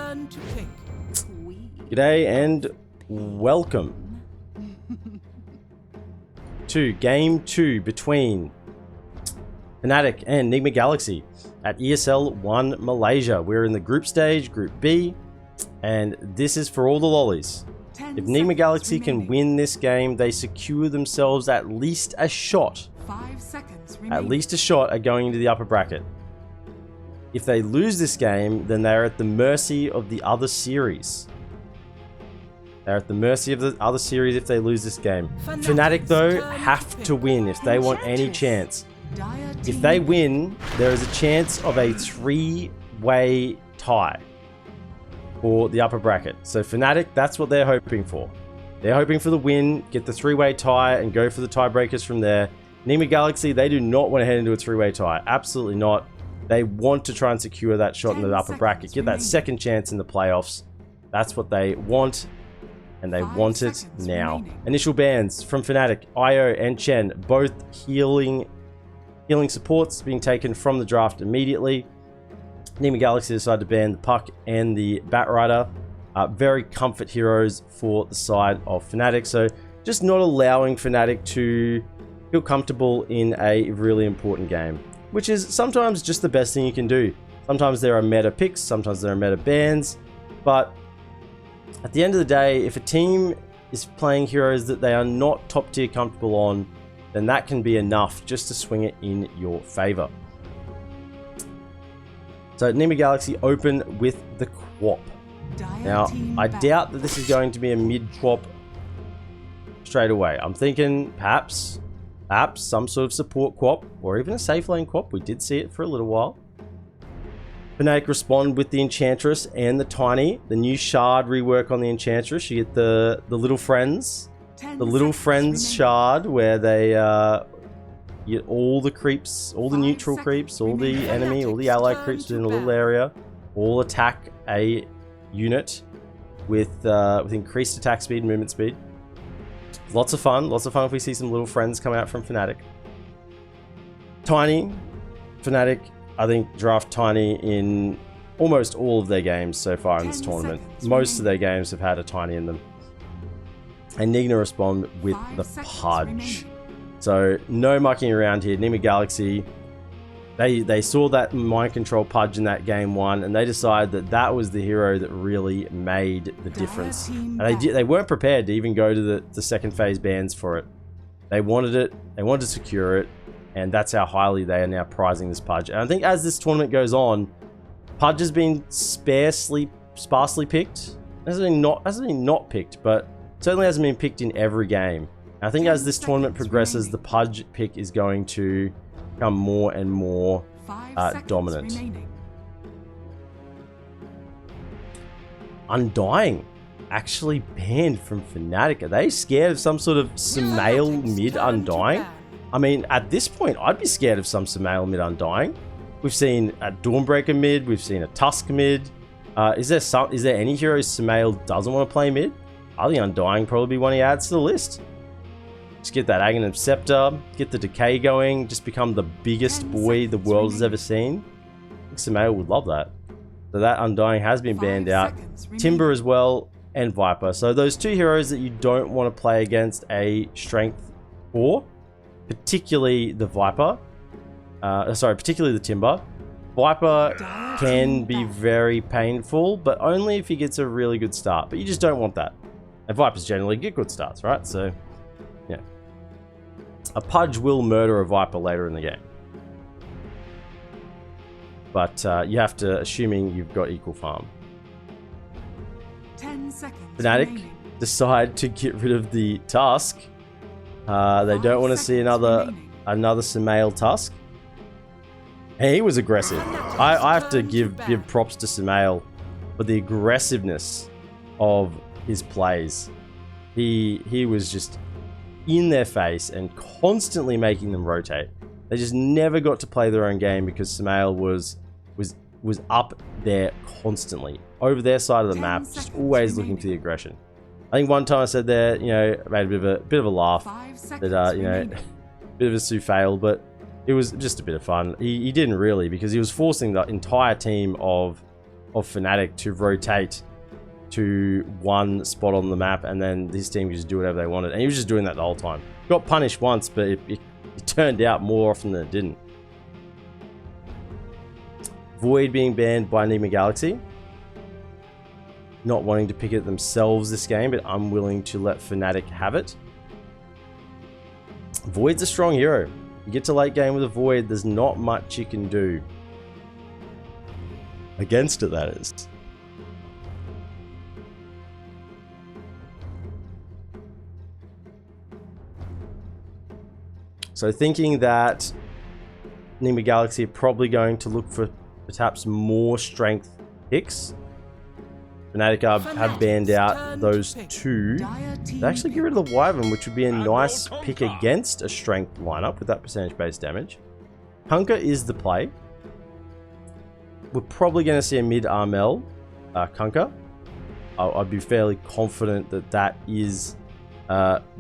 turn to pick. G'day and welcome to Game 2 between Fnatic and NigmaGalaxy at ESL 1 Malaysia. We're in the group stage, Group B, and this is for all the lollies. If NigmaGalaxy can win this game, they secure themselves at least a shot. 5 seconds remaining. At least a shot at going into the upper bracket. If they lose this game, then they're at the mercy of the other series. They're at the mercy of the other series if they lose this game. Fnatic, though, have to win if they want any chance. If they win, there is a chance of a 3-way tie for the upper bracket. So Fnatic, that's what they're hoping for. They're hoping for the win, get the 3-way tie, and go for the tiebreakers from there. NigmaGalaxy, they do not want to head into a 3-way tie. Absolutely not. They want to try and secure that shot in the upper bracket, get that second chance in the playoffs. That's what they want. And they want it now. Initial bans from Fnatic, Io and Chen, both healing supports being taken from the draft immediately. NigmaGalaxy decided to ban the Puck and the Batrider. Very comfort heroes for the side of Fnatic. So just not allowing Fnatic to feel comfortable in a really important game, which is sometimes just the best thing you can do. Sometimes there are meta picks, sometimes there are meta bans, but at the end of the day, if a team is playing heroes that they are not top tier comfortable on, then that can be enough just to swing it in your favor. So NigmaGalaxy open with the Quap. Now, I doubt that this is going to be a mid Quap straight away. I'm thinking perhaps some sort of support Quap or even a safe lane Quap. We did see it for a little while. Fnatic respond with the Enchantress and the Tiny. The new shard rework on the Enchantress. You get the little friends. The little friends shard where they you get all the creeps, all the neutral creeps, all the enemy, all the ally creeps within a little area. All attack a unit with increased attack speed and movement speed. Lots of fun if we see some little friends come out from Fnatic. Tiny, Fnatic, I think, draft Tiny in almost all of their games so far in this tournament. Most of their games have had a Tiny in them. And Nigma respond with the Pudge. So no mucking around here. NigmaGalaxy, they saw that mind control Pudge in that game 1, and they decided that that was the hero that really made the difference. And they weren't prepared to even go to the second phase bans for it. They wanted it. They wanted to secure it. And that's how highly they are now prizing this Pudge. And I think as this tournament goes on, Pudge has been sparsely picked. Hasn't been not picked, but certainly hasn't been picked in every game. And I think as this tournament progresses, the Pudge pick is going to become more and more dominant. Undying actually banned from Fnatic. Are they scared of some sort of Sumail mid Undying? I mean, at this point, I'd be scared of some Sumail mid Undying. We've seen a Dawnbreaker mid. We've seen a Tusk mid. Is there any heroes Sumail doesn't want to play mid? I think Undying probably be one he adds to the list. Just get that Aghanim Scepter, get the Decay going, just become the biggest boy the world has ever seen. I think Sumail would love that. So that Undying has been banned out. Timber as well, and Viper. So those two heroes that you don't want to play against a strength 4. Particularly the Viper. Particularly the Timber. Viper can be very painful, but only if he gets a really good start. But you just don't want that. And Vipers generally get good starts, right? So, yeah. A Pudge will murder a Viper later in the game. But you have to, assuming you've got equal farm. 10 seconds Fnatic remaining. decide to get rid of the Tusk. They don't want to see another Sumail Tusk. And he was aggressive. I have to give props to Sumail for the aggressiveness of his plays. He was just in their face and constantly making them rotate. They just never got to play their own game because Sumail was up there constantly over their side of the map, just always looking for the aggression. I think one time I said there, you know, I made a bit of a laugh that you know, bit of a Sue fail, but it was just a bit of fun. He didn't really, because he was forcing the entire team of of Fnatic to rotate to one spot on the map, and then this team could just do whatever they wanted. And he was just doing that the whole time. Got punished once, but it turned out more often than it didn't. Void being banned by NigmaGalaxy. Not wanting to pick it themselves this game, but unwilling to let Fnatic have it. Void's a strong hero. You get to late game with a Void, there's not much you can do. Against it, that is. So thinking that NigmaGalaxy are probably going to look for perhaps more strength picks. Fnatic have banned out those two. They actually get rid of the Wyvern, which would be a nice pick against a strength lineup with that percentage-based damage. Kunkka is the play. We're probably going to see a mid-Armel Kunkka. I'd be fairly confident that that is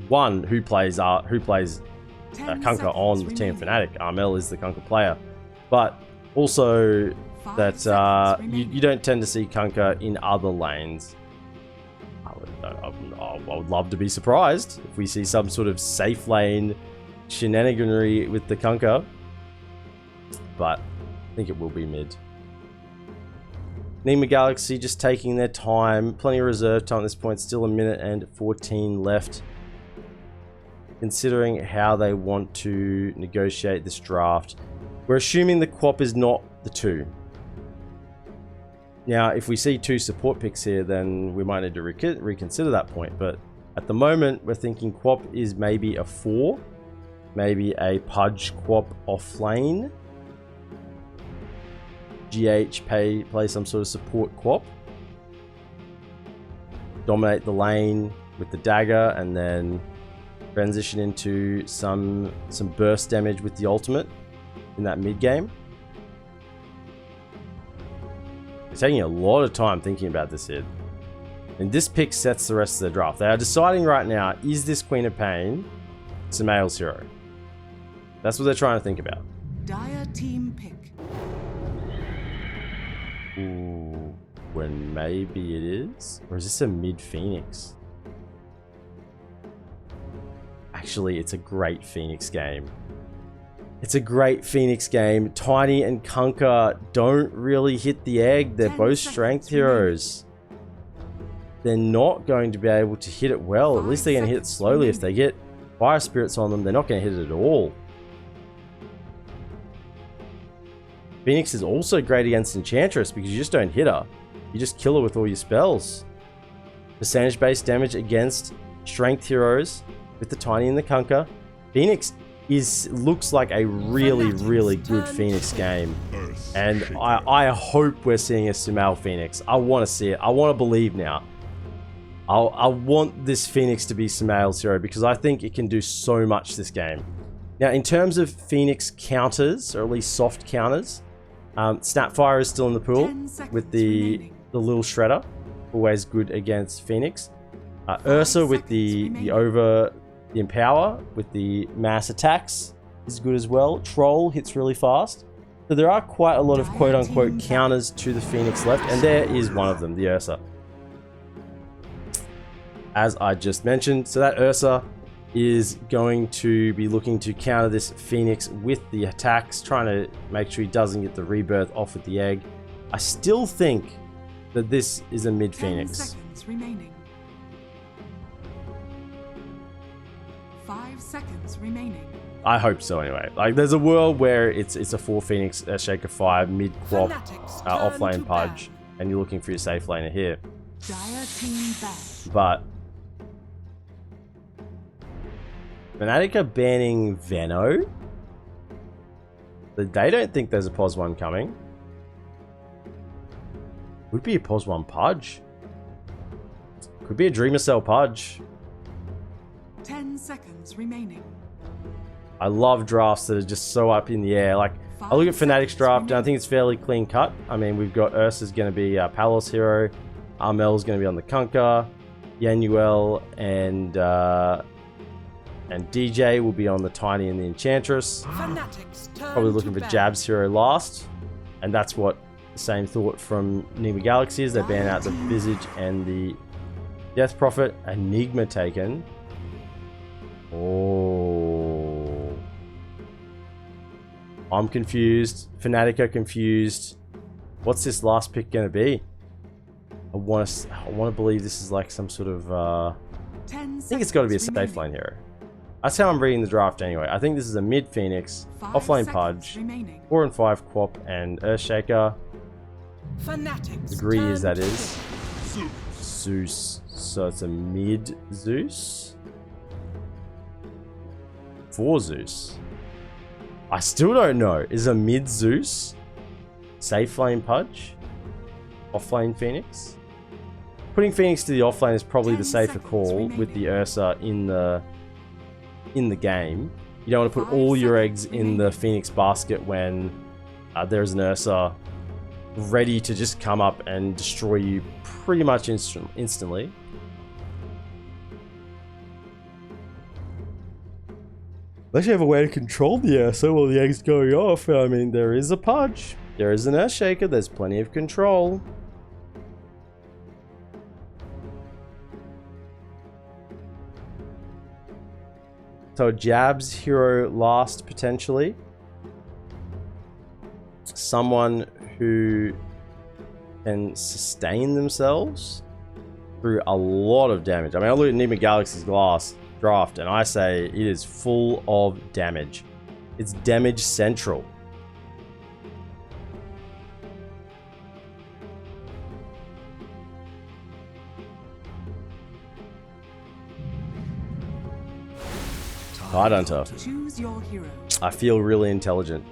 one who plays Kunkka on the team Fnatic. Armel is the Kunkka player, but also that you don't tend to see Kunkka in other lanes. I would love to be surprised if we see some sort of safe lane shenaniganery with the Kunkka, but I think it will be mid. NigmaGalaxy just taking their time, plenty of reserve time at this point, still a minute and 14 left. Considering how they want to negotiate this draft, we're assuming the Quap is not the 2. Now, if we see 2 support picks here, then we might need to reconsider that point. But at the moment, we're thinking Quap is maybe a 4. Maybe a Pudge Quap off lane. GH play some sort of support Quap. Dominate the lane with the dagger, and then transition into some burst damage with the ultimate in that mid game. They're taking a lot of time thinking about this here. And this pick sets the rest of the draft. They are deciding right now, is this Queen of Pain Sumail's hero? That's what they're trying to think about. Dire team pick. Ooh, when maybe it is? Or is this a mid Phoenix? Actually, it's a great Phoenix game. It's a great Phoenix game. Tiny and Kunkka don't really hit the egg. They're both strength heroes. They're not going to be able to hit it well. At least they're going to hit it slowly. If they get Fire Spirits on them, they're not going to hit it at all. Phoenix is also great against Enchantress because you just don't hit her. You just kill her with all your spells. Percentage-based damage against strength heroes with the Tiny and the Kunkka. Phoenix looks like a really good Phoenix game, and I hope we're seeing a Sumail Phoenix. I want to see it. I want to believe now. I want this Phoenix to be Sumail's hero because I think it can do so much this game. Now, in terms of Phoenix counters, or at least soft counters, Snapfire is still in the pool with the Lil Shredder, always good against Phoenix. Ursa with the Empower with the mass attacks is good as well. Troll hits really fast. So there are quite a lot of quote-unquote counters to the Phoenix left, and there is one of them, the Ursa. As I just mentioned, so that Ursa is going to be looking to counter this Phoenix with the attacks, trying to make sure he doesn't get the rebirth off with the egg. I still think that this is a mid Phoenix. 10 seconds remaining. 5 seconds remaining. I hope so anyway. Like, there's a world where it's a 4 Phoenix, a Shaker 5, mid Quap, off lane Pudge, and you're looking for your safe laner here. Dire team back. But Fnatic are banning Veno. They don't think there's a POS 1 coming. Would be a POS 1 Pudge. Could be a Dreamer Cell Pudge. 10 seconds remaining. I love drafts that are just so up in the air. Like, I look at Fnatic's draft and I think it's fairly clean cut. I mean, we've got Ursa's going to be Palos hero. Armel's going to be on the Kunkka. Yanuel and DJ will be on the Tiny and the Enchantress. Probably looking for Jab's hero last. And that's what the same thought from NigmaGalaxy as they ban out the Visage and the Death Prophet. Nigma taken. Oh. I'm confused. Fnatic are confused. What's this last pick going to be? I want to believe this is like some sort of... I think it's got to be a safe lane hero. That's how I'm reading the draft anyway. I think this is a mid Phoenix, offlane Pudge, 4 and 5 Quap and Earthshaker. Agree is that is. Zeus. So it's a mid Zeus. 4 Zeus. I still don't know. Is a mid Zeus safe lane Pudge? Offlane Phoenix? Putting Phoenix to the offlane is probably the safer call with the Ursa in the game. You don't want to put all your eggs in the Phoenix basket when there's an Ursa ready to just come up and destroy you pretty much instantly. Unless you have a way to control the Ursa while the egg's going off. I mean, there is a Pudge. There is an Earthshaker. There's plenty of control. So Jab's hero last, potentially. Someone who can sustain themselves through a lot of damage. I mean, I look at NigmaGalaxy's last draft and I say it is full of damage. It's damage central. Tidehunter. Choose your hero. I feel really intelligent.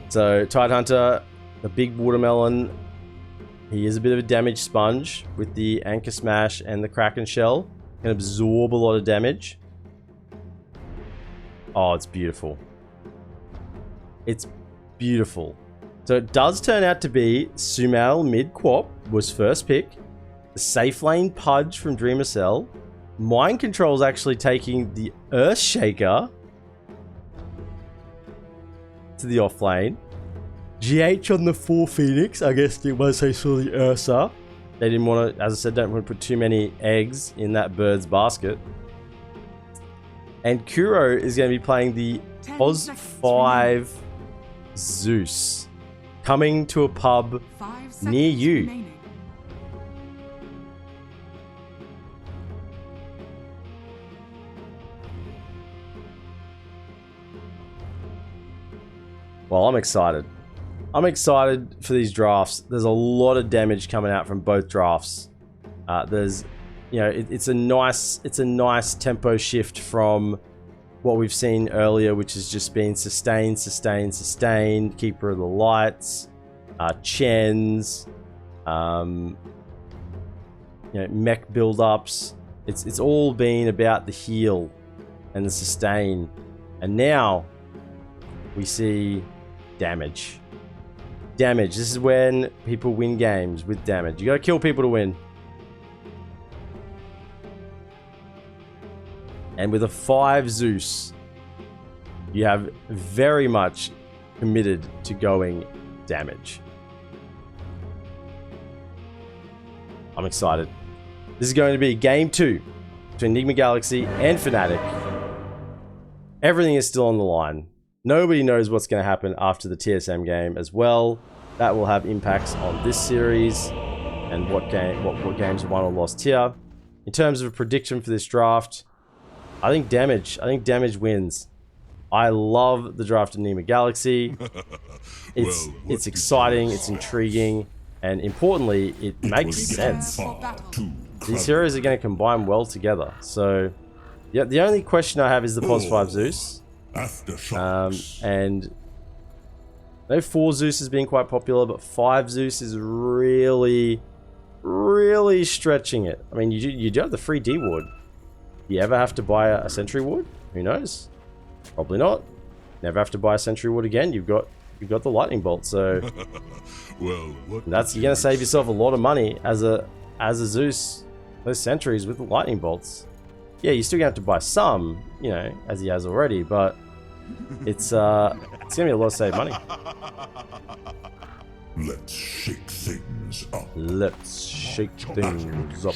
So Tidehunter, the big watermelon, he is a bit of a damage sponge with the Anchor Smash and the Kraken Shell. Can absorb a lot of damage. Oh, it's beautiful. It's beautiful. So it does turn out to be Sumail mid Quap was first pick. The safe lane Pudge from ESL. Mind Control is actually taking the Earthshaker to the offlane. GH on the 4 Phoenix. I guess it was they saw the Ursa. They didn't want to, as I said, don't want to put too many eggs in that bird's basket. And Kuro is going to be playing the Oz 5 Zeus. Coming to a pub near you. Remaining. Well, I'm excited. I'm excited for these drafts. There's a lot of damage coming out from both drafts. There's, you know, it's a nice tempo shift from what we've seen earlier, which has just been sustain, Keeper of the Lights, Chens, you know, mech build-ups. It's all been about the heal and the sustain, and now we see damage. Damage. This is when people win games with damage. You gotta kill people to win. And with a 5 Zeus, you have very much committed to going damage. I'm excited. This is going to be game 2 between NigmaGalaxy and Fnatic. Everything is still on the line. Nobody knows what's going to happen after the TSM game as well. That will have impacts on this series and what games won or lost here. In terms of a prediction for this draft, I think damage wins. I love the draft of NigmaGalaxy. It's exciting, it's intriguing, and importantly, it makes sense. These heroes are going to combine well together. So, yeah, the only question I have is the Pos 5 Zeus. And I know 4 Zeus has been quite popular, but 5 Zeus is really stretching it. I mean, you do have the free D ward. Do you ever have to buy a sentry ward? Who knows? Probably not. Never have to buy a sentry ward again. You've got the lightning bolt, so well, you're gonna save yourself a lot of money as a Zeus. Those sentries with the lightning bolts. Yeah, you're still gonna have to buy some, you know, as he has already, but it's gonna be a lot of saved money. Let's shake things up. Let's shake things up.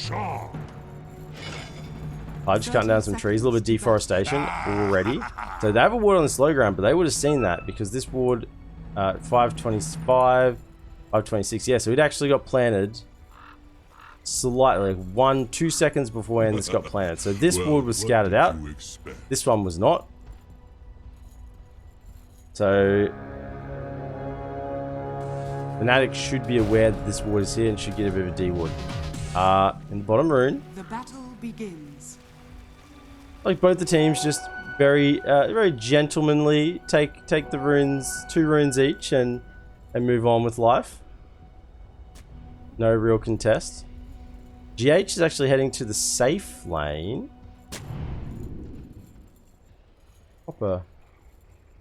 Pudge cutting down some trees, a little bit of deforestation already. So they have a ward on the slow ground, but they would have seen that because this ward, 525, 526, yeah, so it actually got planted slightly, like 1-2 seconds beforehand this got planted. So this ward was scouted out. This one was not. So Fnatic should be aware that this ward is here and should get a bit of a D ward. In the bottom rune, The battle begins. like both the teams, just very very gentlemanly take the runes, 2 runes each, and move on with life. No real contest. GH is actually heading to the safe lane. Pop a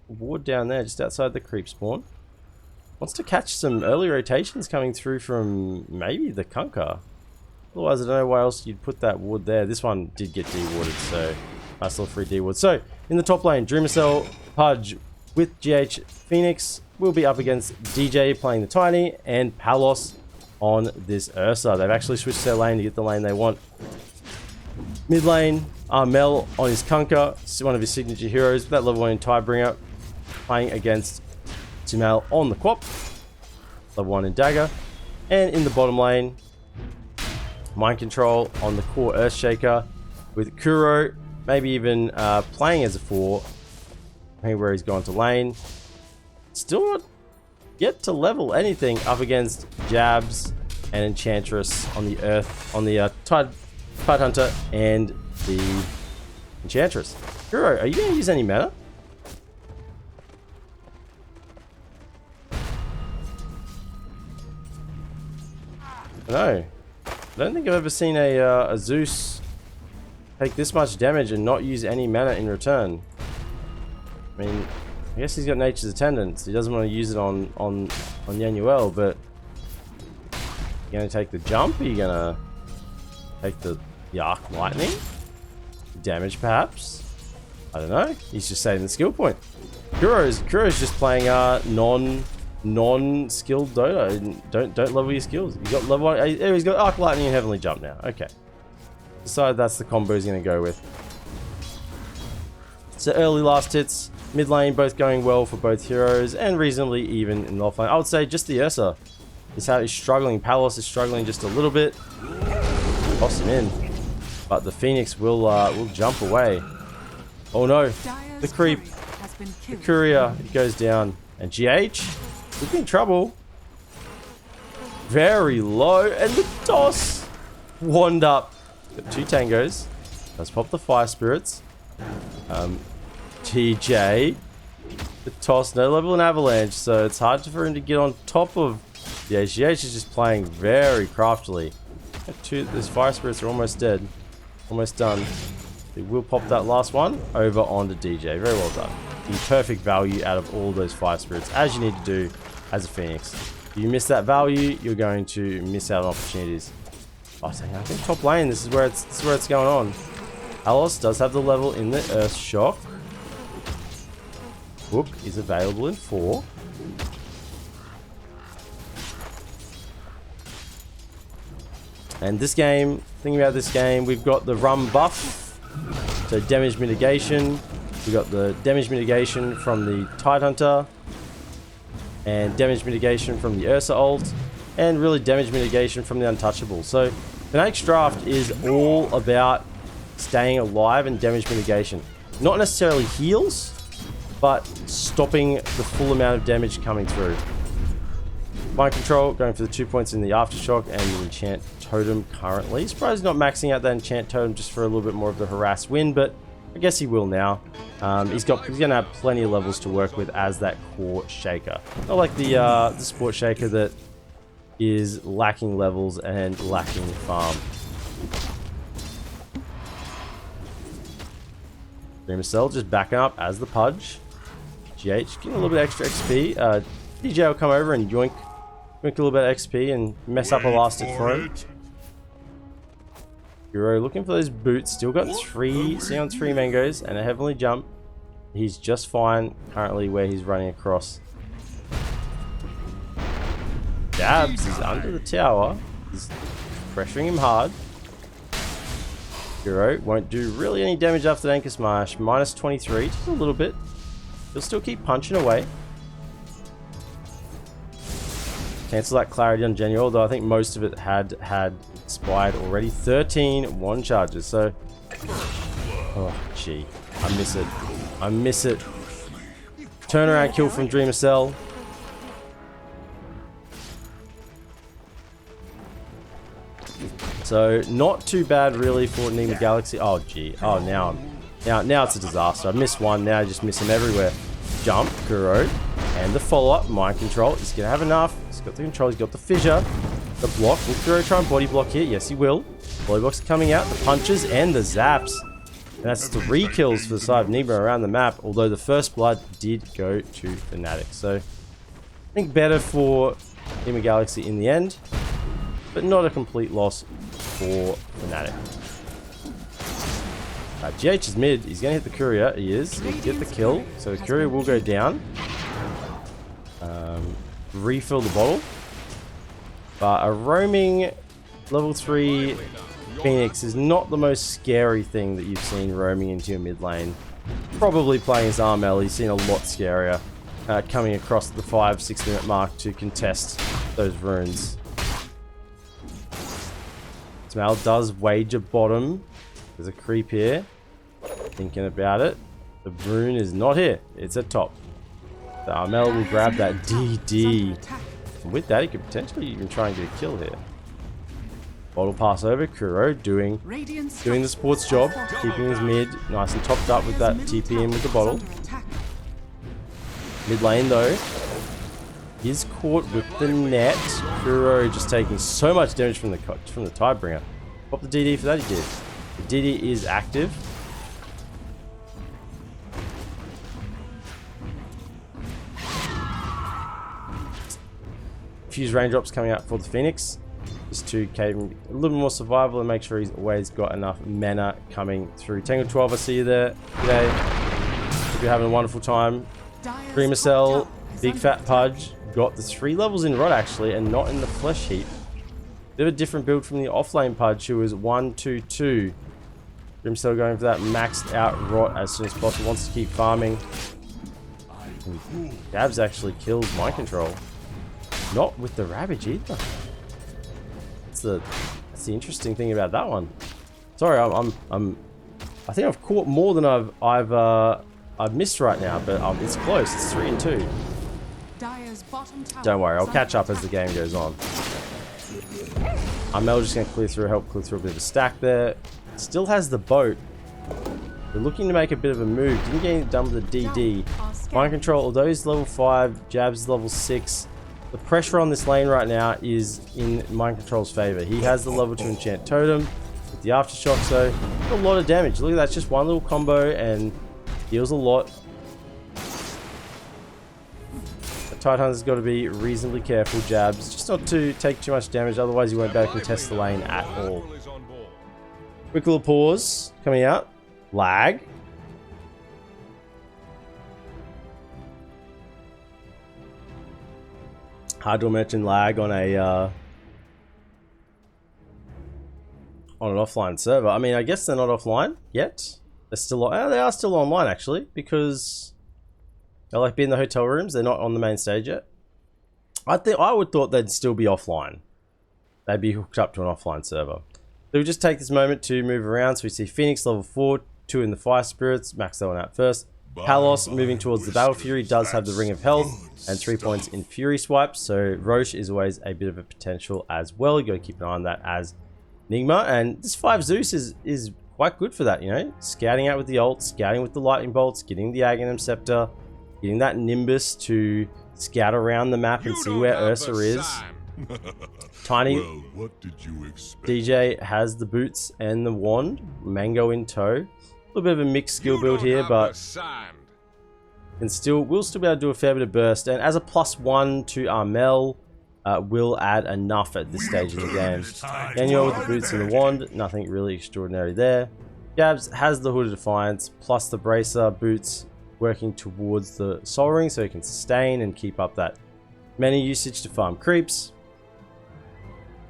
ward down there just outside the creep spawn. Wants to catch some early rotations coming through from maybe the Kunkka. Otherwise, I don't know why else you'd put that ward there. This one did get de-warded, so nice little free de-ward. So, in the top lane, Dreamcell, Pudge with GH Phoenix will be up against DJ playing the Tiny and Palos on this Ursa. They've actually switched their lane to get the lane they want. Mid lane, Armel on his Kunkka, one of his signature heroes, that level 1 Tidebringer, playing against Timal on the Quap, level 1 in Dagger. And in the bottom lane, Mind Control on the core Earthshaker with Kuro, maybe even playing as a 4, where he's gone to lane. Still not yet to level anything up against Jabs and Enchantress on the Earth, on the Tide Hunter and the Enchantress. Kuro, are you going to use any mana? No. I don't think I've ever seen a Zeus take this much damage and not use any mana in return. I mean, I guess he's got Nature's Attendance. He doesn't want to use it on Yanuel, but you gonna take the jump? Are you gonna take the Arc Lightning? Damage, perhaps? I don't know. He's just saving the skill point. Kuro's just playing non-skilled Dota. Don't level your skills. You got level 1. He's got Arc Lightning and Heavenly Jump now. Okay. Decided that's the combo he's going to go with. So early last hits, mid lane both going well for both heroes and reasonably even in the offlane. I would say just the Ursa is how he's struggling. Palos is struggling just a little bit. Toss him in, but the Phoenix will jump away. Oh no, the creep, the courier, it goes down, and GH is in trouble. Very low, and the toss wand up. Got 2 tangos. Let's pop the fire spirits. TJ, the toss, no level in avalanche, so it's hard for him to get on top of. Yeah, GH is just playing very craftily. Those fire spirits are almost dead, almost done. They will pop that last one over onto DJ. Very well done. The perfect value out of all those fire spirits, as you need to do as a Phoenix. If you miss that value, you're going to miss out on opportunities. Oh, dang, I think top lane. This is where it's going on. Alos does have the level in the Earth Shock. Book is available in 4. And this game, thinking about this game, we've got the Rum buff, so damage mitigation. We've got the damage mitigation from the Tidehunter, and damage mitigation from the Ursa ult, and really damage mitigation from the Untouchable. So Fnatic's draft is all about staying alive and damage mitigation. Not necessarily heals, but stopping the full amount of damage coming through. Mind Control going for the 2 points in the Aftershock and the Enchant Totem currently. Surprised he's not maxing out that Enchant Totem just for a little bit more of the harass win, but I guess he will now. He's going to have plenty of levels to work with as that core Shaker. Not like the Sport Shaker that is lacking levels and lacking farm. Dreamcell just backing up as the Pudge. GH getting a little bit extra XP. DJ will come over and yoink a little bit of XP and mess up a last hit for him. Hero looking for those boots. Still got 3 Sion's 3 mangoes and a heavenly jump. He's just fine currently where he's running across. Jabs is under the tower. He's pressuring him hard. Kuro won't do really any damage after the Anchor Smash. Minus 23, just a little bit. He'll still keep punching away. Cancel that clarity on Genu, although I think most of it had expired already. 13 one charges, so... Oh, gee. I miss it. I miss it. Turnaround kill from ESL. So, not too bad really for NigmaGalaxy. Oh, gee. Oh, now it's a disaster. I missed one, now I just miss him everywhere. Jump, Kuro, and the follow-up, mind control. He's going to have enough. He's got the control, he's got the fissure. The block. Will Kuro try and body block here? Yes, he will. Body block's coming out, the punches, and the zaps. And that's 3 kills for the side of Nigma around the map, although the first blood did go to Fnatic. So, I think better for NigmaGalaxy in the end, but not a complete loss for Fnatic. GH is mid. He's going to hit the courier. He is. He'll get the kill. So the courier will go down. Refill the bottle. But a roaming level 3 Phoenix is not the most scary thing that you've seen roaming into your mid lane. Probably playing as Armel, he's seen a lot scarier coming across the 5-6 minute mark to contest those runes. Smal does wager bottom. There's a creep here. Thinking about it. The rune is not here. It's at top. The Armel will grab that DD. And with that, he could potentially even try and get a kill here. Bottle pass over. Kuro doing the sports job. Keeping his mid nice and topped up with that TP in with the bottle. Mid lane though. Is caught with the net. Kuro just taking so much damage from the Tidebringer. Pop the DD for that, he did. The DD is active. Fuse raindrops coming out for the Phoenix. Just to give him a little more survival and make sure he's always got enough mana coming through. Tangle 12, I see you there today. Hope you're having a wonderful time. ESL, Big Fat Pudge. Got the 3 levels in Rot actually, and not in the Flesh Heap. Bit of a different build from the offlane Pudge, who was 1-2-2. ESL going for that maxed out Rot as soon as possible. Wants to keep farming. Dabs actually kills Mind Control. Not with the Ravage either. That's the interesting thing about that one. Sorry, I think I've caught more than I've missed right now, but it's close. It's 3-2. Don't worry, I'll catch up as the game goes on. Armel just going to help clear through a bit of a stack there. Still has the boat. They're looking to make a bit of a move. Didn't get anything done with the DD. Mind Control, although he's level 5, Jabs is level 6. The pressure on this lane right now is in Mind Control's favor. He has the level 2 enchant totem with the aftershock, so a lot of damage. Look at that, it's just one little combo and deals a lot. Tidehunter's got to be reasonably careful. Jabs, just not to take too much damage, otherwise you won't be able to contest the lane at all. Quick little pause coming out. Lag. Hard to imagine lag on an offline server. I mean, I guess they're not offline yet. They're still they are still online actually, because they'll like be in the hotel rooms. They're not on the main stage yet. I would thought they'd still be offline. They'd be hooked up to an offline server. So we just take this moment to move around. So we see Phoenix level 4, 2 in the Fire Spirits. Max that one out first. Palos moving towards the Battle Fury does have the Ring of Health and 3 points in Fury swipes. So Roche is always a bit of a potential as well. You got to keep an eye on that as Nigma. And this 5 Zeus is quite good for that, you know. Scouting out with the ult, scouting with the Lightning Bolts, getting the Aghanim Scepter, getting that Nimbus to scout around the map and see where Ursa is. Tiny Well, what did you expect? DJ has the boots and the wand. Mango in tow. A little bit of a mixed skill build here, but we'll still be able to do a fair bit of burst. And as a +1 to Armel, will add enough at this stage in the game. Daniel with the boots and the wand, nothing really extraordinary there. Jabs has the Hood of Defiance, plus the Bracer boots working towards the Soul Ring so he can sustain and keep up that mana usage to farm creeps.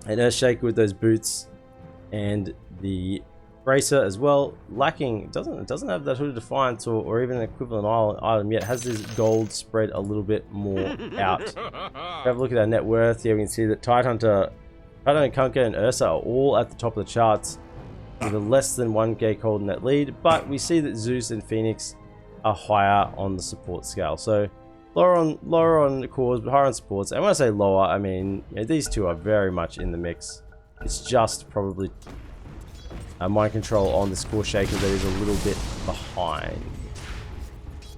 An Earthshaker with those boots and the bracer as well. Lacking, it doesn't have that Hood of Defiance or even an equivalent item yet. It has this gold spread a little bit more out. Have a look at our net worth. Here we can see that Tidehunter, Kunkka, and Ursa are all at the top of the charts with a less than 1k cold net lead, but we see that Zeus and Phoenix are higher on the support scale. So lower on the cores, but higher on supports. And when I say lower, I mean, you know, these two are very much in the mix. It's just probably mind control on this core shaker that is a little bit behind.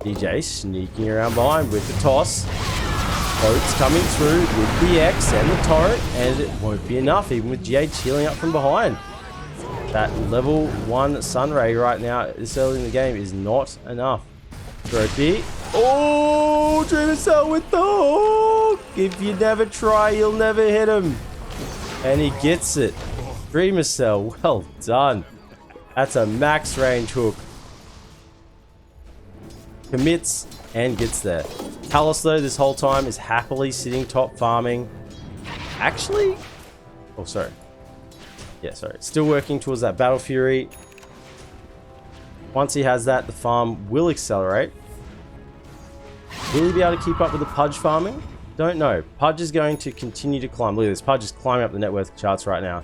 DJ sneaking around behind with the toss. Boats coming through with the X and the turret, and it won't be enough even with GH healing up from behind. That level 1 Sunray right now this early in the game is not enough. Trophy. Oh, Dreamercell with the hook! If you never try, you'll never hit him. And he gets it. Dreamercell, well done. That's a max range hook. Commits and gets there. Talos, though, this whole time is happily sitting top farming. Actually, oh, sorry. Yeah, sorry. Still working towards that Battle Fury. Once he has that, the farm will accelerate. Will he be able to keep up with the Pudge farming? Don't know. Pudge is going to continue to climb. Look at this. Pudge is climbing up the net worth charts right now.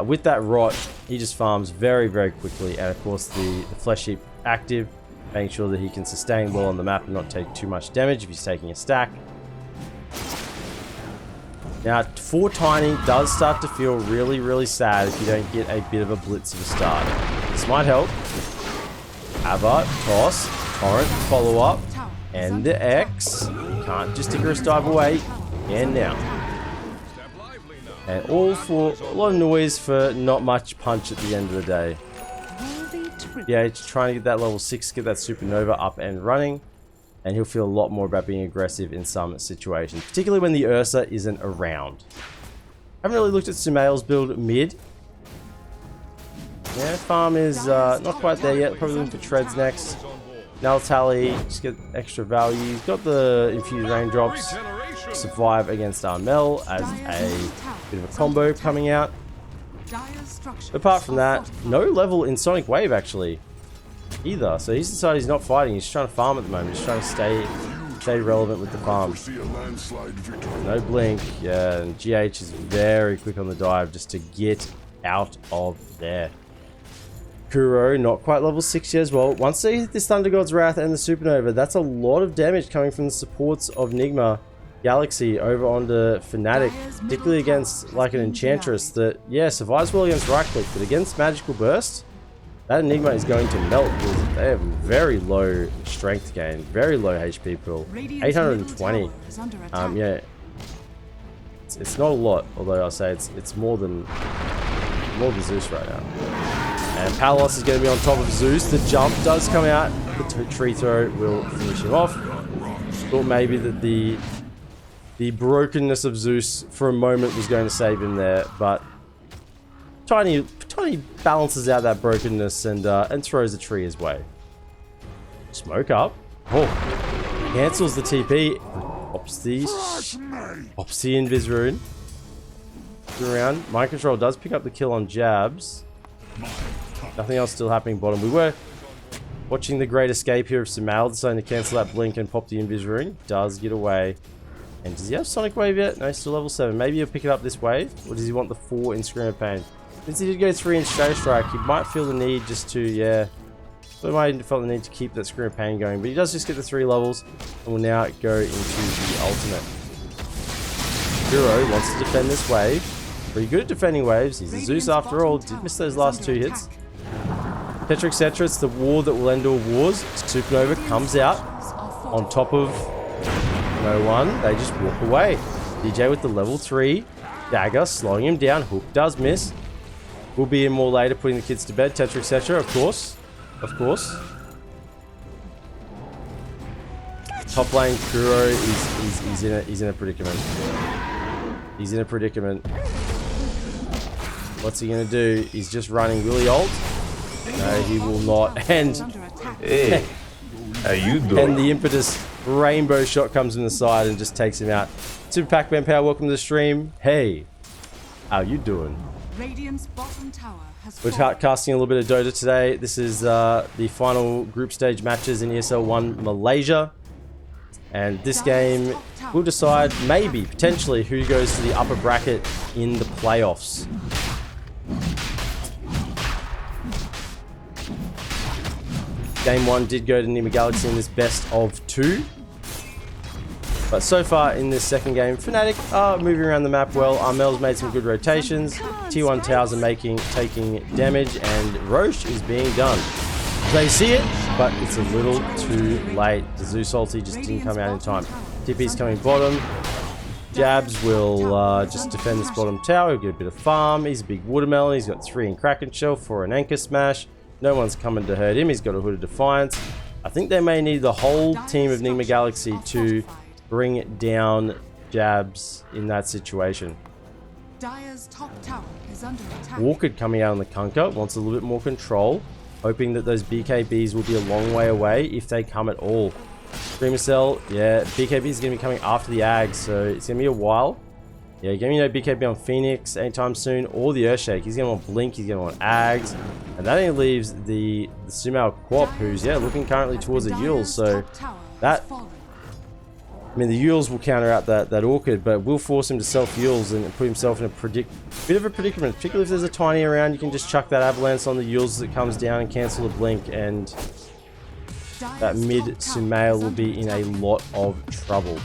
With that rot, he just farms very, very quickly. And of course, the Flesh Heap active, making sure that he can sustain well on the map and not take too much damage if he's taking a stack. Now, for Tiny, does start to feel really, really sad if you don't get a bit of a blitz of a start. This might help. Ava, toss, torrent, follow up, and the X. You can't just Icarus dive away. And now. And all for a lot of noise for not much punch at the end of the day. Yeah, he's trying to get that level 6, get that Supernova up and running. And he'll feel a lot more about being aggressive in some situations, particularly when the Ursa isn't around. Haven't really looked at Sumail's build mid. Yeah, farm is not quite there yet. Probably looking for treads next. Null Tally, just get extra value. He's got the infused raindrops. Survive against Armel as a bit of a combo coming out. Apart from that, no level in Sonic Wave actually either. So he's decided he's not fighting. He's trying to farm at the moment. He's trying to stay relevant with the farm. No blink. Yeah, and GH is very quick on the dive just to get out of there. Kuro, not quite level 6 yet as well. Once they hit this Thunder God's Wrath and the Supernova, that's a lot of damage coming from the supports of NigmaGalaxy over onto Fnatic, particularly against like an Enchantress that, yeah, survives well against right click, but against Magical Burst, that Enigma is going to melt because they have very low strength gain, very low HP pool, 820. Yeah, it's not a lot, although I'll say it's more than Zeus right now. And Palos is going to be on top of Zeus. The jump does come out. The tree throw will finish him off. Thought maybe that the brokenness of Zeus for a moment was going to save him there, but Tiny balances out that brokenness and throws the tree his way. Smoke up. Oh, cancels the TP. Pops the Invis rune. Around. Mind Control does pick up the kill on Jabs. Nothing else still happening bottom. We were watching the great escape here of Sumail, deciding to cancel that blink and pop the Invis rune. Does get away. And does he have Sonic Wave yet? No, he's still level 7. Maybe he'll pick it up this wave. Or does he want the 4 in Scream of Pain? Since he did go 3 in Shadow Strike, he might feel the need just to, yeah. So he might feel the need to keep that Scream of Pain going. But he does just get the 3 levels. And will now go into the ultimate. Kuro wants to defend this wave. Pretty good at defending waves. He's a Zeus after all. Did miss those last 2 hits. Tetra, etc. It's the war that will end all wars. Supernova comes out on top of no one. They just walk away. DJ with the level 3 dagger, slowing him down. Hook does miss. We'll be in more later, putting the kids to bed. Tetra, etc. Of course. Of course. Top lane Kuro he's in a predicament. He's in a predicament. What's he gonna do? He's just running. Will he ult? No, he will not. And hey, how you doing? And the impetus rainbow shot comes in the side and just takes him out. Super Pac-Man Power, welcome to the stream. Hey, How you doing? Radiant's bottom tower has We're fallen. casting a little bit of Dota today. This is the final group stage matches in ESL 1 Malaysia. And this game will decide, maybe, potentially, who goes to the upper bracket in the playoffs. Game 1 did go to NigmaGalaxy in this best of 2. But so far in this second game, Fnatic are moving around the map well. Armel's made some good rotations. T1 towers are taking damage, and Roche is being done. They see it, but it's a little too late. The Zeus ulti just didn't come out in time. TP's coming bottom. Jabs will just defend this bottom tower. He'll get a bit of farm. He's a big watermelon. He's got 3 in Kraken Shell, 4 in Anchor Smash. No one's coming to hurt him. He's got a Hood of Defiance. I think they may need the whole team of NigmaGalaxy to bring down Jabs in that situation. Dire's top tower is under attack. Orchid coming out on the Kunkka wants a little bit more control, hoping that those BKBs will be a long way away if they come at all. Screamer Cell, yeah, BKB is going to be coming after the Ags, so it's going to be a while. Yeah, give me no BKB on Phoenix anytime soon, or the Earthshake. He's going to want Blink, he's going to want Ags, and that only leaves the Sumail Quap, who's, yeah, looking currently towards the Yules, so that... I mean, the Yules will counter out that Orchid, but will force him to self-Yules and put himself in a bit of a predicament. Particularly if there's a Tiny around, you can just chuck that Avalanche on the Yules that comes down and cancel the Blink, and that mid Sumail will be in a lot of trouble.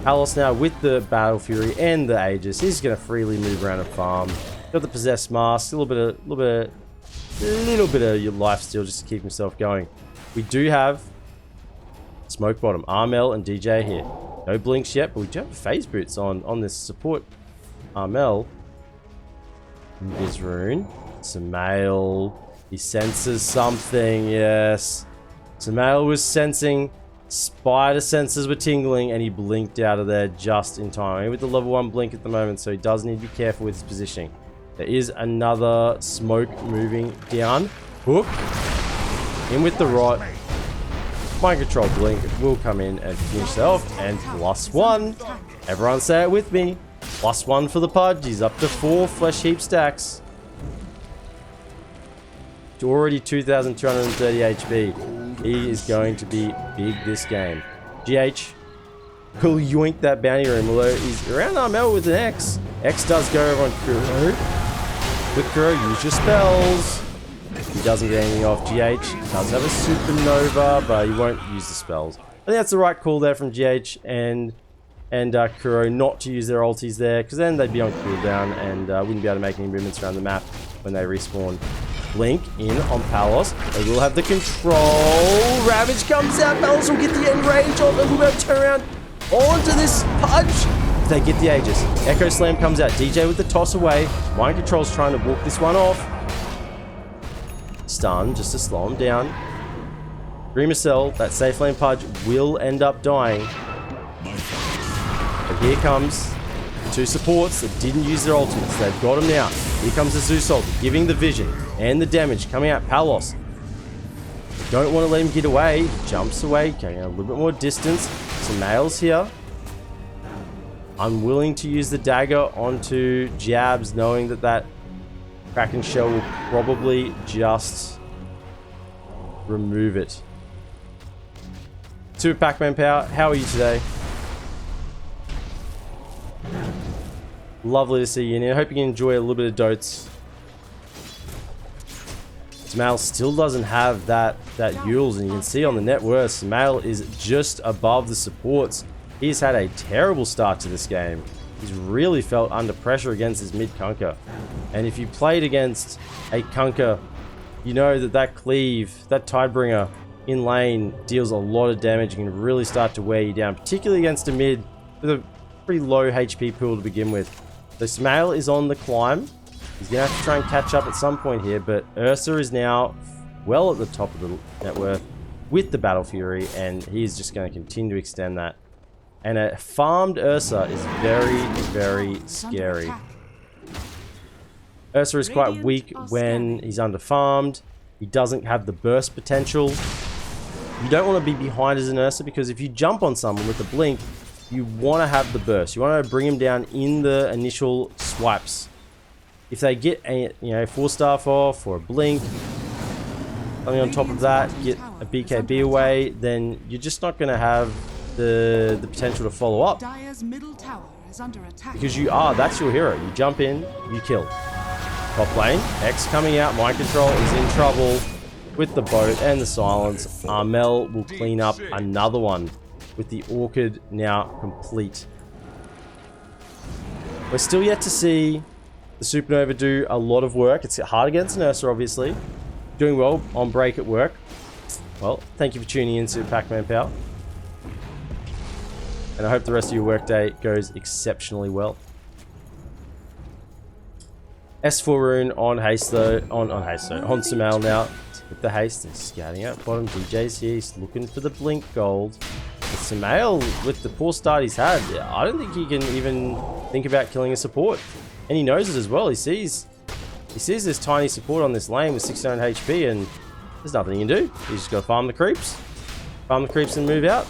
Palos now with the Battle Fury and the Aegis, he's going to freely move around and farm. Got the Possessed Mask, a little bit of your life steal just to keep himself going. We do have Smoke Bottom, Armel and DJ here. No blinks yet, but we do have phase boots on this support. Armel. Mizrune. Sumail. He senses something, yes. Sumail was sensing. Spider senses were tingling, and he blinked out of there just in time. I mean, with the level 1 blink at the moment, so he does need to be careful with his positioning. There is another smoke moving down. Hook. In with the rot. Mind Control Blink will come in and finish that off, and +1. Everyone say it with me. +1 for the Pudge. He's up to 4 flesh heap stacks. Already 2,230 HP. He is going to be big this game. GH will yoink that bounty room, although he's around Armel with an X. X does go over on Kuro. With Kuro, use your spells. He doesn't get anything off. GH does have a supernova, but he won't use the spells. I think that's the right call there from GH and Kuro not to use their ultis there, because then they'd be on cooldown and wouldn't be able to make any movements around the map when they respawn. Blink in on Palos. They will have the control. Ravage comes out. Palos will get the enrage on. They will be able to turn around onto this Pudge. They get the Aegis. Echo Slam comes out. DJ with the toss away. Mind Control's trying to walk this one off. Stun just to slow him down. Remacell, that safe lane Pudge, will end up dying. But here comes the 2 supports that didn't use their ultimates. They've got him now. Here comes the Zeus ulti, giving the vision and the damage coming out. Palos. Don't want to let him get away. He jumps away, getting a little bit more distance. Some nails here. Unwilling to use the dagger onto Jabs, knowing that Kraken Shell will probably just remove it. Super Pac-Man Power, how are you today? Lovely to see you in here. Hope you can enjoy a little bit of Dotes. Sumail still doesn't have that Yules, and you can see on the net worth, Sumail is just above the supports. He's had a terrible start to this game. He's really felt under pressure against his mid Kunkka. And if you played against a Kunkka, you know that cleave, that Tidebringer in lane deals a lot of damage and can really start to wear you down, particularly against a mid with a pretty low HP pool to begin with. So Sumail is on the climb. He's going to have to try and catch up at some point here, but Ursa is now well at the top of the net worth with the Battle Fury, and he's just going to continue to extend that. And a farmed Ursa is very, very scary. Ursa is quite weak when he's under farmed. He doesn't have the burst potential. You don't want to be behind as an Ursa, because if you jump on someone with a blink, you want to have the burst. You want to bring them down in the initial swipes. If they get a 4-staff off or a blink, something on top of that, get a BKB away, then you're just not going to have the potential to follow up. Dire's middle tower is under attack. Because that's your hero. You jump in, you kill. Top lane, X coming out, mind control is in trouble with the boat and the silence. Armel will clean up another one with the Orchid now complete. We're still yet to see the Supernova do a lot of work. It's hard against Nursa, obviously. Doing well on break at work. Well, thank you for tuning in to Pac-Man Power. And I hope the rest of your workday goes exceptionally well. S4 rune on haste though. On Sumail now. With the haste and scouting out bottom. DJ's here. He's looking for the blink gold. But Sumail, with the poor start he's had, I don't think he can even think about killing a support. And he knows it as well. He sees this tiny support on this lane with 69 HP and there's nothing he can do. He's just got to farm the creeps. Farm the creeps and move out.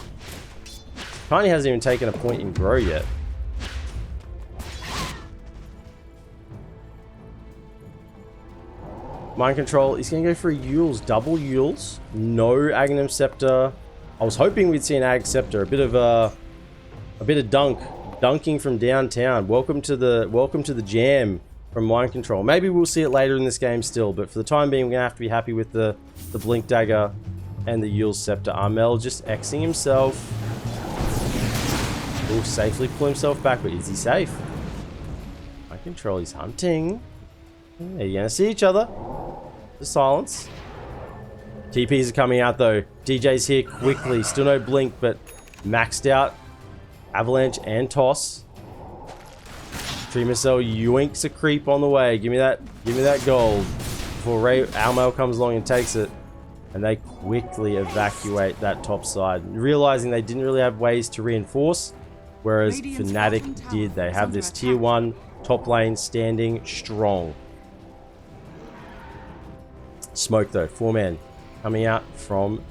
Tiny hasn't even taken a point in grow yet. Mind control, he's going to go for a Euls, double Euls. No Aghanim Scepter. I was hoping we'd see an Ag Scepter, a bit of dunking from downtown. Welcome to the jam from Mind Control. Maybe we'll see it later in this game still, but for the time being, we're going to have to be happy with the Blink Dagger and the Euls Scepter. Armel just Xing himself. Will safely pull himself back, but is he safe? Mind Control, he's hunting. They're going to see each other. The silence. TPs are coming out though. DJ's here quickly. Still no blink, but maxed out Avalanche and Toss. Tremacell yoinks a creep on the way. Give me that gold. Before Almel comes along and takes it. And they quickly evacuate that top side. Realizing they didn't really have ways to reinforce. Whereas Fnatic did. They have this tier 1 top lane standing strong. Smoke though, 4-man coming out from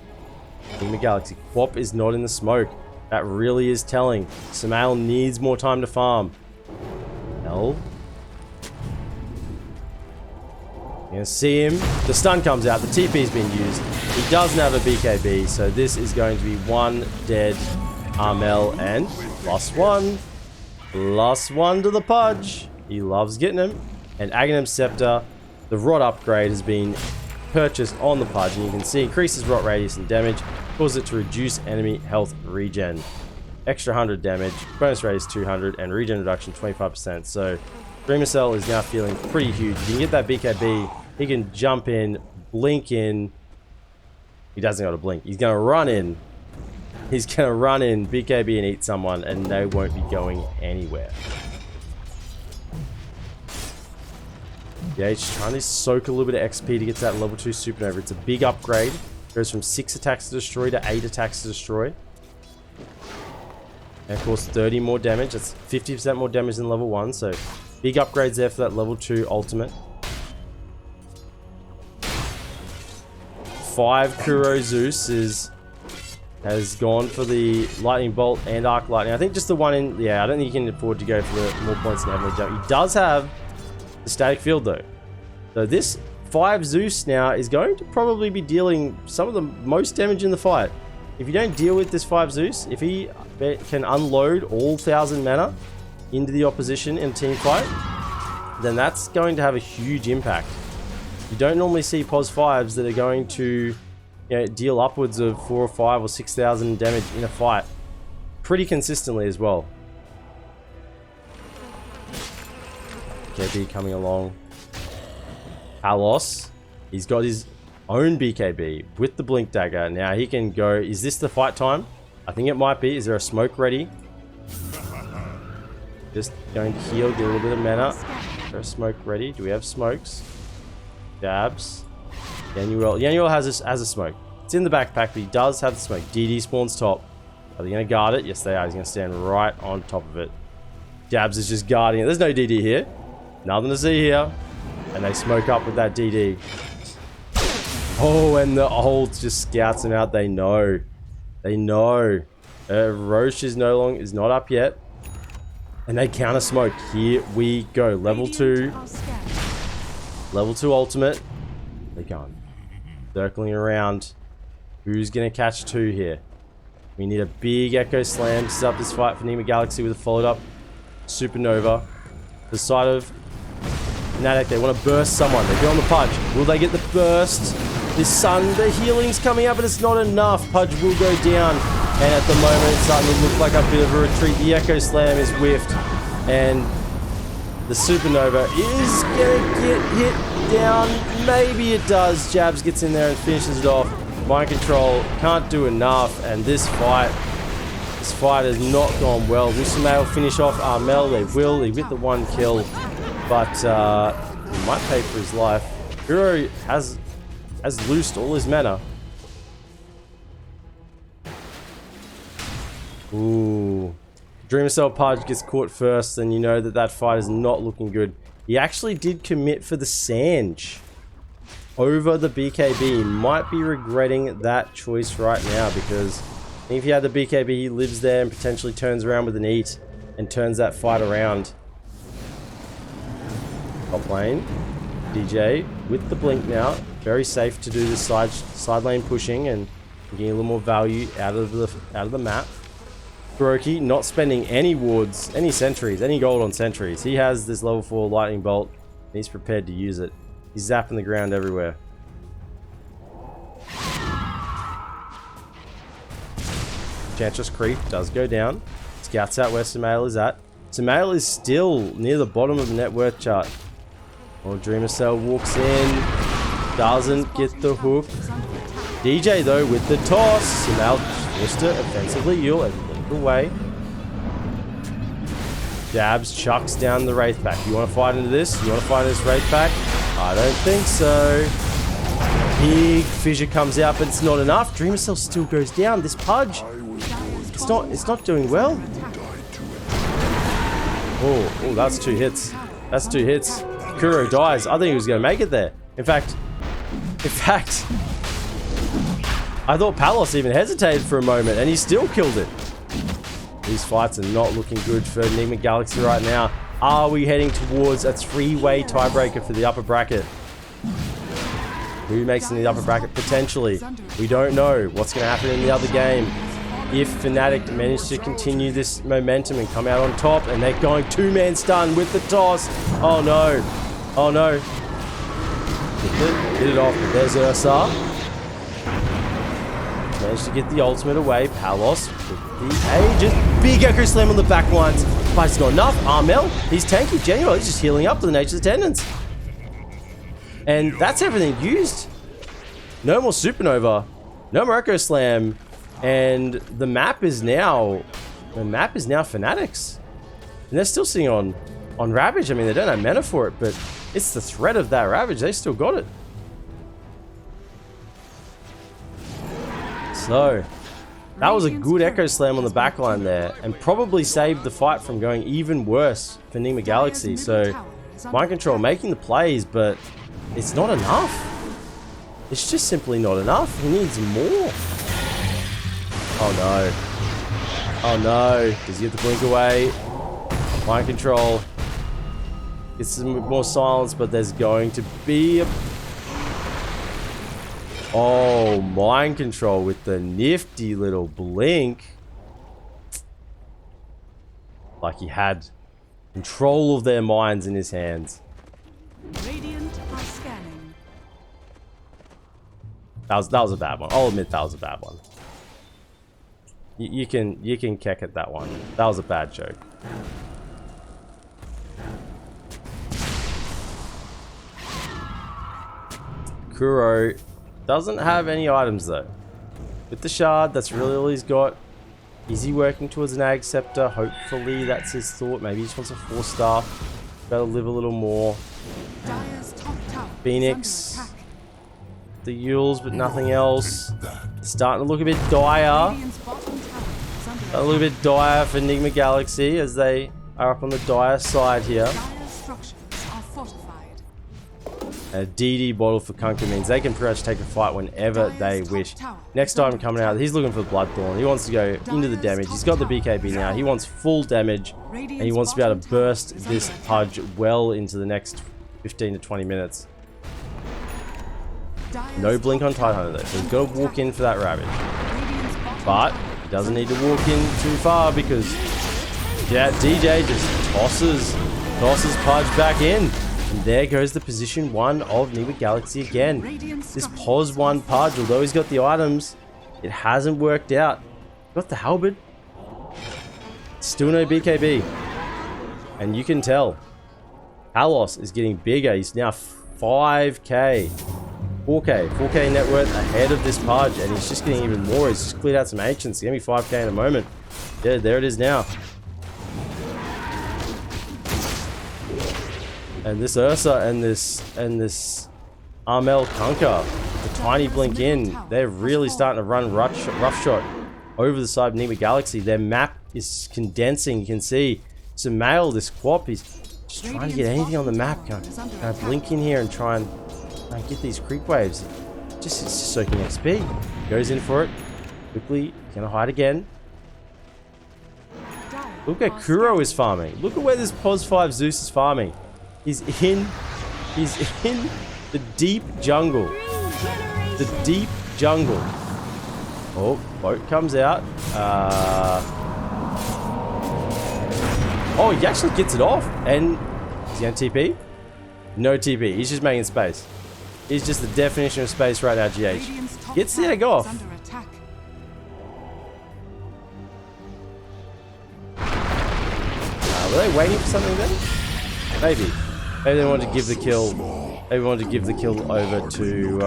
NigmaGalaxy. Quap is not in the smoke. That really is telling. Sumail needs more time to farm. L. You're gonna see him. The stun comes out. The TP's been used. He doesn't have a BKB, so this is going to be one dead Armel and +1. +1 to the Pudge. He loves getting him. And Aghanim Scepter, the rot upgrade has been purchased on the Pudge, and you can see increases rot radius and damage, causes it to reduce enemy health regen. Extra 100 damage, bonus radius 200, and regen reduction 25%. So Tremacell is now feeling pretty huge. If you can get that BKB, he can jump in, blink in. He doesn't got to blink. He's going to run in. He's going to run in, BKB, and eat someone, and they won't be going anywhere. Yeah, he's trying to soak a little bit of XP to get to that level 2 Supernova. It's a big upgrade. Goes from 6 attacks to destroy to 8 attacks to destroy. And of course, 30 more damage. That's 50% more damage than level 1. So big upgrades there for that level 2 ultimate. 5 Kuro Zeus has gone for the Lightning Bolt and Arc Lightning. I think just the one in... Yeah, I don't think you can afford to go for the more points than Heavenly Jump. He does have the static field though. So this 5 Zeus now is going to probably be dealing some of the most damage in the fight. If you don't deal with this 5 Zeus, if he can unload all 1000 mana into the opposition in a team fight, then that's going to have a huge impact. You don't normally see POS 5s that are going to deal upwards of 4 or 5 or 6,000 damage in a fight pretty consistently as well. BKB coming along. Palos, he's got his own BKB with the Blink Dagger. Now he can go. Is this the fight time? I think it might be. Is there a smoke ready? Just going to heal, get a little bit of mana. Is there a smoke ready? Do we have smokes? Dabs. Yanuel has a smoke. It's in the backpack, but he does have the smoke. DD spawns top. Are they going to guard it? Yes, they are. He's going to stand right on top of it. Dabs is just guarding it. There's no DD here. Nothing to see here. And they smoke up with that DD. Oh, and the ult just scouts him out. They know. They know. Roche is not up yet. And they counter smoke. Here we go. Level 2. Level 2 ultimate. They're going. Circling around. Who's going to catch 2 here? We need a big Echo Slam to set up this fight for NigmaGalaxy with a followed up Supernova. The side of Fnatic, they want to burst someone. They go on the Pudge. Will they get the burst? The healing's coming up, but it's not enough. Pudge will go down. And at the moment, it's starting to look like a bit of a retreat. The Echo Slam is whiffed. And the Supernova is going to get hit down. Maybe it does. Jabs gets in there and finishes it off. Mind control can't do enough. And this fight has not gone well. Will Sumail finish off Armel? They will. He get the 1 kill. But he might pay for his life. Hero has loosed all his mana. Ooh. Dreamcell Pudge gets caught first, and you know that fight is not looking good. He actually did commit for the Sange over the BKB. He might be regretting that choice right now, because if he had the BKB, he lives there and potentially turns around with an eat and turns that fight around. Top lane, DJ with the blink now. Very safe to do the side lane pushing and getting a little more value out of the map. Kuroki not spending any wards, any sentries, any gold on sentries. He has this level 4 lightning bolt and he's prepared to use it. He's zapping the ground everywhere. Enchantress creep does go down. Scouts out where Sumail is at. Sumail is still near the bottom of the net worth chart. Or Dreamer Cell walks in. Doesn't get the hook. DJ though with the toss. Sumail just to offensively Yule and blink away. Dabs chucks down the Wraith Pack. You want to fight into this? You want to fight into this Wraith Pack? I don't think so. Big fissure comes out, but it's not enough. Dreamer Cell still goes down. This Pudge, it's not doing well. Oh, that's 2 hits. That's 2 hits. Kuro dies. I think he was going to make it there. In fact, I thought Palos even hesitated for a moment, and he still killed it. These fights are not looking good for NigmaGalaxy right now. Are we heading towards a 3-way tiebreaker for the upper bracket? Who makes it in the upper bracket? Potentially. We don't know what's going to happen in the other game. If Fnatic manage to continue this momentum and come out on top, and they're going 2-man stun with the toss. Oh no. Oh no. Hit it off. There's Ursa. Managed to get the ultimate away. Palos with the Aegis. Big Echo Slam on the back lines. But it's not enough. Armel, he's tanky. Genuinely, he's just healing up with the Nature's Attendants. And that's everything used. No more Supernova. No more Echo Slam. And the map is now Fnatic's. And they're still sitting on Ravage. I mean, they don't have mana for it, but it's the threat of that Ravage. They still got it. So, that was a good Echo Slam on the backline there, and probably saved the fight from going even worse for NigmaGalaxy. So, Mind Control making the plays, but it's not enough. It's just simply not enough. He needs more. Oh no. Oh no. Does he get the blink away? Mind Control. Get some more silence, but there's going to be a... Oh, Mind Control with the nifty little blink. Like he had control of their minds in his hands. Radiant are scanning. That was a bad one. I'll admit that was a bad one. You can keck at that one. That was a bad joke. Kuro doesn't have any items though. With the shard, that's really all he's got. Is he working towards an Ag Scepter? Hopefully that's his thought. Maybe he just wants a 4-star. Better live a little more. Phoenix. The Yules, but nothing else. Starting to look a bit dire. A little bit dire for NigmaGalaxy as they are up on the dire side here. A DD bottle for Kunkka means they can pretty much take a fight whenever they wish. Next time coming out, he's looking for Bloodthorn. He wants to go into the damage. He's got the BKB now. He wants full damage, and he wants to be able to burst this Pudge well into the next 15 to 20 minutes. No blink on Tidehunter though, so he's got to walk in for that Ravage. But he doesn't need to walk in too far because yeah, DJ just tosses Pudge back in. And there goes the position 1 of NigmaGalaxy again. This pos 1 Pudge, although he's got the items, it hasn't worked out. Got the halberd. Still no BKB. And you can tell. Halos is getting bigger. He's now 5k. 4k net worth ahead of this Pudge. And he's just getting even more. He's just cleared out some ancients. He's going to be 5k in a moment. Yeah, there it is now. And this Ursa and this Armel Kunkka, the tiny blink in, they're really starting to run roughshod over the side of NigmaGalaxy. Their map is condensing. You can see Sumail, this Quap, he's just trying to get anything on the map. Kind of blink in here and try and get these creep waves. It's just soaking XP. Goes in for it. Quickly, gonna hide again. Look at Kuro is farming. Look at where this Pos 5 Zeus is farming. He's in the deep jungle. The deep jungle. Oh, boat comes out. Oh, he actually gets it off. And is he on TP? No TP. He's just making space. He's just the definition of space right now, GH. Gets the egg off. Were they waiting for something then? Maybe. Maybe they wanted to give the kill. Maybe they wanted to give the kill over to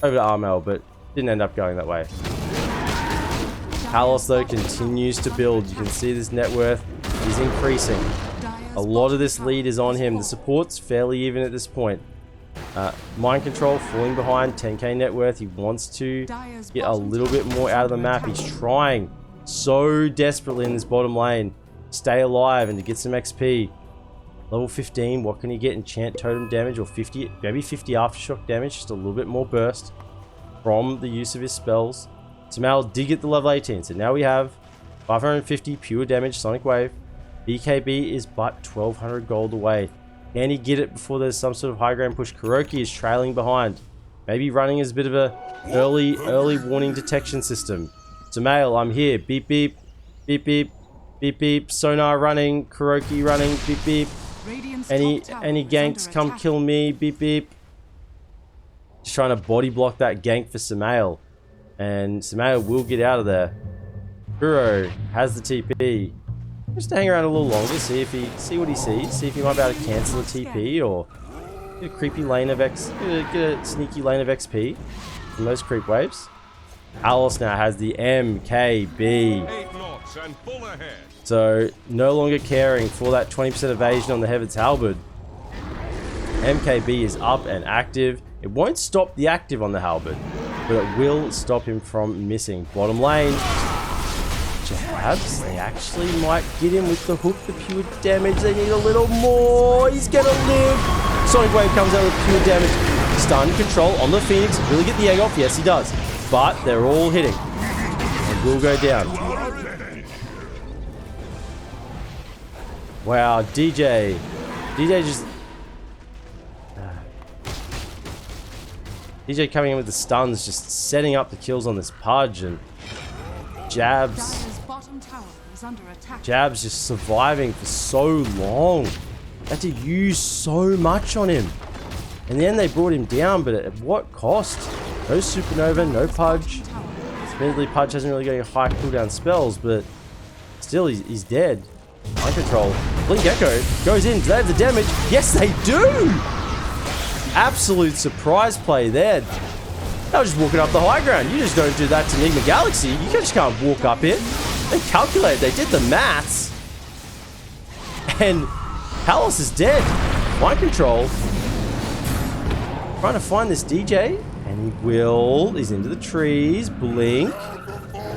Armel, but didn't end up going that way. Halos though continues to build. You can see this net worth is increasing. A lot of this lead is on him. The support's fairly even at this point. Mind control falling behind, 10k net worth. He wants to get a little bit more out of the map. He's trying so desperately in this bottom lane. Stay alive and to get some XP. Level 15, what can he get? Enchant totem damage or 50, maybe 50 aftershock damage, just a little bit more burst from the use of his spells. Sumail did get the level 18, so now we have 550 pure damage Sonic Wave. BKB is but 1200 gold away. Can he get it before there's some sort of high ground push? Kuroki is trailing behind. Maybe running as a bit of a early warning detection system. Sumail, I'm here. Beep beep. Beep beep. Beep beep, Sonar running, Kuroki running, beep beep. Any ganks come kill me, beep beep. Just trying to body block that gank for Sumail. And Sumail will get out of there. Kuro has the TP. Just hang around a little longer, see what he sees, see if he might be able to cancel a TP or get a creepy lane of get a sneaky lane of XP from those creep waves. Halos now has the MKB. So, no longer caring for that 20% evasion on the Heaven's Halberd. MKB is up and active. It won't stop the active on the Halberd, but it will stop him from missing. Bottom lane. Jabs, they actually might get him with the hook, the pure damage. They need a little more. He's gonna live. Sonic Wave comes out with pure damage. Stun control on the Phoenix. Really get the egg off? Yes, he does. But they're all hitting. And will go down. Wow, DJ just... DJ coming in with the stuns, just setting up the kills on this Pudge, and Jabs just surviving for so long. They had to use so much on him. In the end they brought him down, but at what cost? No Supernova, no Pudge. Admittedly, Pudge hasn't really got any high cooldown spells, but still he's dead. Mind control. Blink Echo goes in. Do they have the damage? Yes, they do! Absolute surprise play there. They were just walking up the high ground. You just don't do that to NigmaGalaxy. You just can't walk up it. They calculated. They did the maths. And Halos is dead. Mind control. Trying to find this DJ. And he will. He's into the trees. Blink.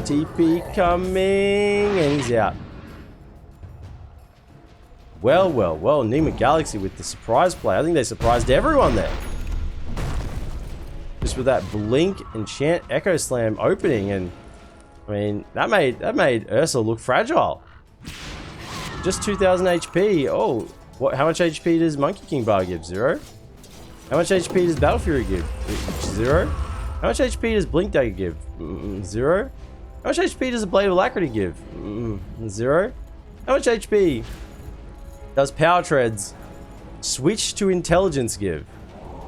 TP coming. And he's out. Well, NigmaGalaxy with the surprise play. I think they surprised everyone there. Just with that blink enchant echo slam opening, and I mean that made Ursa look fragile. Just 2,000 HP. Oh, what? How much HP does Monkey King Bar give? 0. How much HP does Battle Fury give? 0. How much HP does Blink Dagger give? 0. How much HP does a Blade of Alacrity give? 0. How much HP does Power Treads Switch to Intelligence give?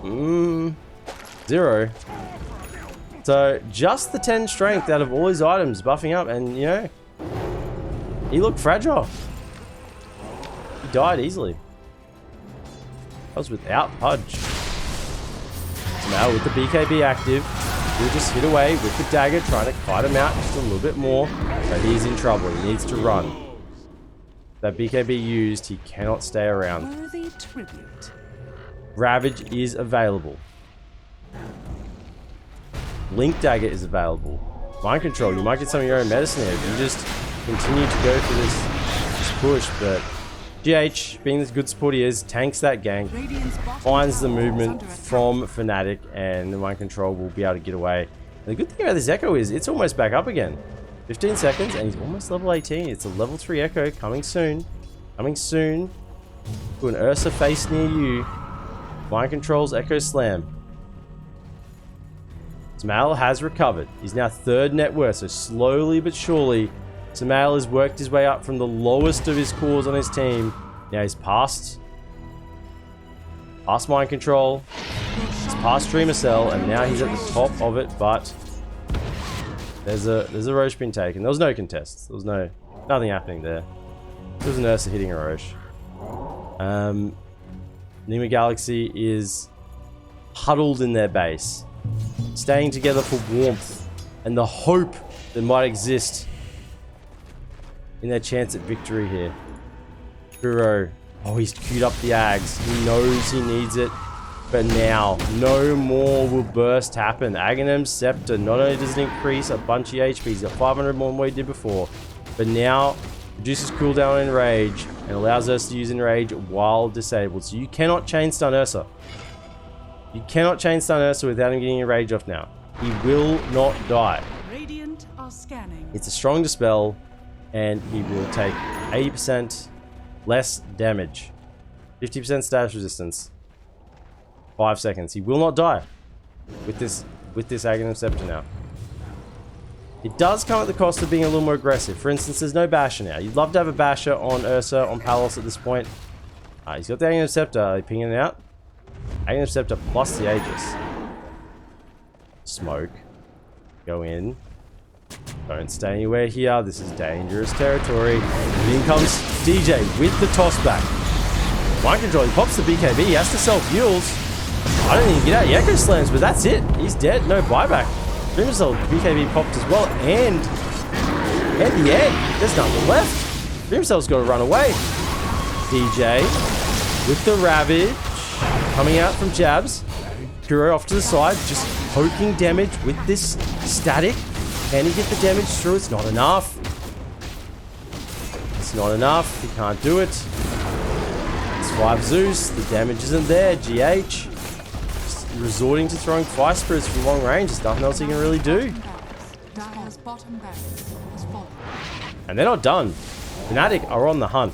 0. So just the 10 strength out of all his items buffing up, and you know, he looked fragile. He died easily. That was without Pudge. So now with the BKB active, he'll just hit away with the dagger, trying to kite him out just a little bit more. But he's in trouble. He needs to run. That BKB used, he cannot stay around. Worthy tribute. Ravage is available. Blink Dagger is available. Mind Control, you might get some of your own medicine here if you just continue to go for this push, but GH, being this good sport he is, tanks that gank, finds the movement from Fnatic, and the Mind Control will be able to get away. And the good thing about this Echo is it's almost back up again. 15 seconds and he's almost level 18. It's a level 3 Echo coming soon. Coming soon to an Ursa face near you. Mind Control's Echo Slam. Smael has recovered. He's now 3rd net worth, so slowly but surely Smael has worked his way up from the lowest of his cores on his team. Now he's past Mind Control. He's past Dreamer Cell, and now he's at the top of it, but there's a Roche being taken. There was no contests. There was nothing happening there. There was an Ursa hitting a Roche. NigmaGalaxy is huddled in their base, staying together for warmth and the hope that might exist in their chance at victory here. Kuro, oh, he's queued up the Ags. He knows he needs it, but now no more will burst happen. Aghanim's Scepter, not only does it increase a bunch of HP, he's got 500 more than what he did before, but now reduces cooldown in Rage and allows us to use Enrage while disabled. So you cannot chain stun Ursa. You cannot chain stun Ursa without him getting Enrage off now. He will not die. Radiant are scanning. It's a strong dispel, and he will take 80% less damage. 50% status resistance. 5 seconds. He will not die with this Aghanim Scepter now. It does come at the cost of being a little more aggressive. For instance, there's no Basher now. You'd love to have a Basher on Ursa, on Palos at this point. He's got the Aghanim Scepter. Are they pinging it out? Aghanim Scepter plus the Aegis. Smoke. Go in. Don't stay anywhere here. This is dangerous territory. In comes DJ with the toss back. Mind Control. He pops the BKB. He has to self-heals. I don't think he can get out. He Echo Slams, but that's it. He's dead. No buyback. Dreamer Cell BKB popped as well, and the end. There's nothing left. Dreamer Cell's got to run away. DJ with the Ravage coming out from jabs. Kuro off to the side, just poking damage with this static. Can he get the damage through? It's not enough. It's not enough. He can't do it. It's 5 Zeus. The damage isn't there. GH. Resorting to throwing Fire Spirits from long range. There's nothing else he can really do. And they're not done. Fnatic are on the hunt.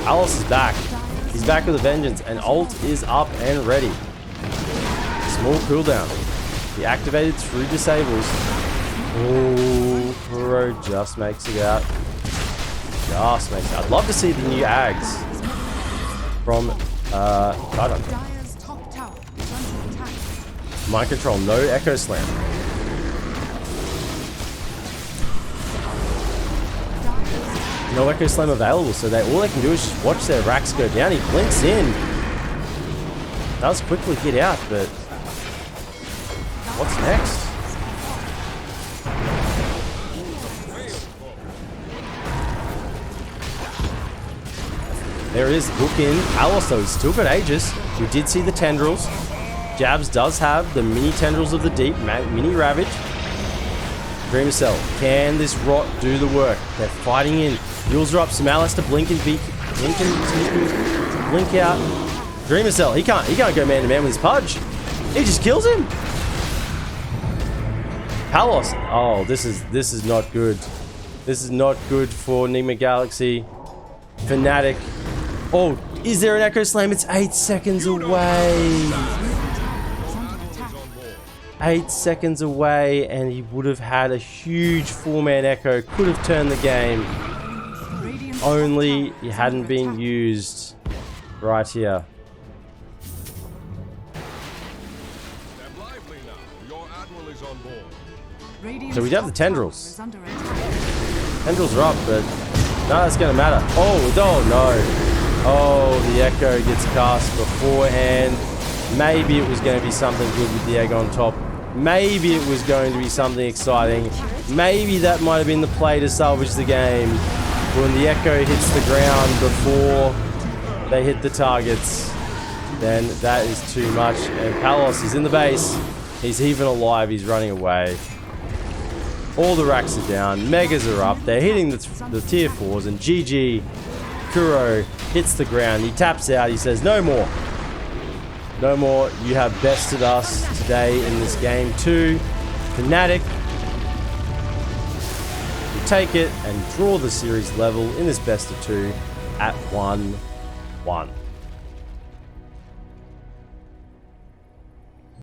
Alice is back. He's back with a vengeance, and ult is up and ready. Small cooldown. He activated through disables. Oh, Kuro just makes it out. Just makes it out. I'd love to see the new Ags from Tidon. Mind Control, no Echo Slam. No Echo Slam available, so all they can do is just watch their racks go down. He blinks in. Does quickly get out, but what's next? There is hook in. Palos, though, he's still got Aegis. We did see the tendrils. Jabs does have the mini tendrils of the deep, mini Ravage. Dreamer Cell. Can this rot do the work? They're fighting in. Yules are up. Samalis to blink and beak. Blink and blink out. Dreamer Cell. He can't go man to man with his Pudge. He just kills him. Palos. Oh, this is not good. This is not good for NigmaGalaxy. Fnatic. Oh, is there an Echo Slam? It's 8 seconds away. 8 seconds away, and he would have had a huge 4-man Echo. Could have turned the game. Only he hadn't been used right here. So we have the Tendrils. Tendrils are up, but no, that's going to matter. Oh no. Oh, the Echo gets cast beforehand. Maybe it was going to be something good with the egg on top. Maybe it was going to be something exciting. Maybe that might have been the play to salvage the game. When the Echo hits the ground before they hit the targets, then that is too much. And Palos is in the base. He's even alive. He's running away. All the racks are down. Megas are up. They're hitting the tier 4s. And GG, Kuro hits the ground. He taps out. He says, no more. No more. You have bested us today in this game too. Fnatic will take it and draw the series level in this best of 2 at 1-1.